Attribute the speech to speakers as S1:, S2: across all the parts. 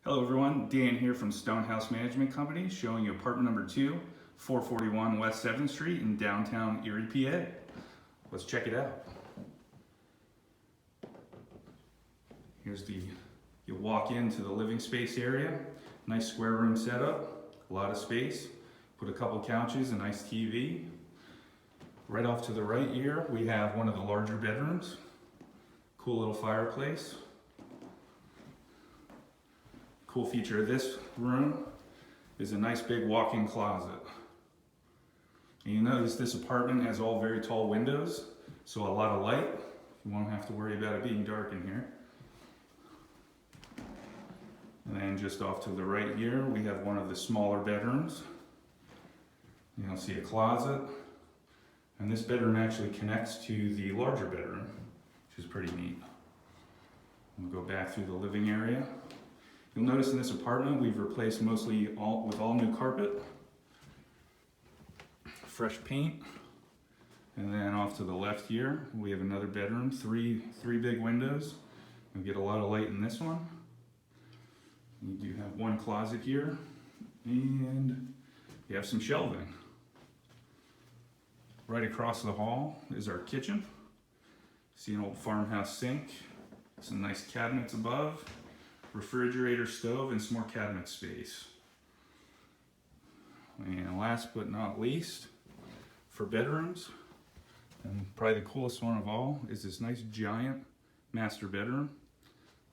S1: Hello everyone, Dan here from Stonehouse Management Company, showing you apartment number 2, 441 West 7th Street in downtown Erie, PA. Let's check it out. You walk into the living space area, nice square room setup, a lot of space, put a couple couches, a nice TV. Right off to the right here, we have one of the larger bedrooms, cool little fireplace. Cool feature of this room is a nice big walk-in closet. And you notice this apartment has all very tall windows, so a lot of light. You won't have to worry about it being dark in here. And then just off to the right here, we have one of the smaller bedrooms. You'll see a closet. And this bedroom actually connects to the larger bedroom, which is pretty neat. We'll go back through the living area. You'll notice in this apartment we've replaced mostly with all new carpet, fresh paint, and then off to the left here we have another bedroom, three big windows. You'll get a lot of light in this one. You do have one closet here, and you have some shelving. Right across the hall is our kitchen. See an old farmhouse sink, some nice cabinets above. Refrigerator, stove, and some more cabinet space. And last but not least, for bedrooms, and probably the coolest one of all, is this nice giant master bedroom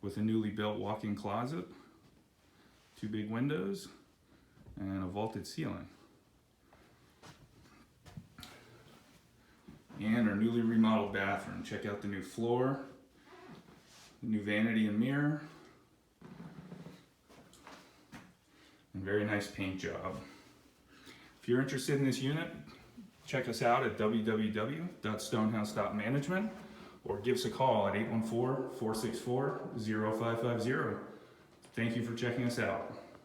S1: with a newly built walk-in closet, 2 big windows, and a vaulted ceiling. And our newly remodeled bathroom. Check out the new floor, the new vanity and mirror, and very nice paint job. If you're interested in this unit, check us out at www.stonehouse.management or give us a call at 814-464-0550. Thank you for checking us out.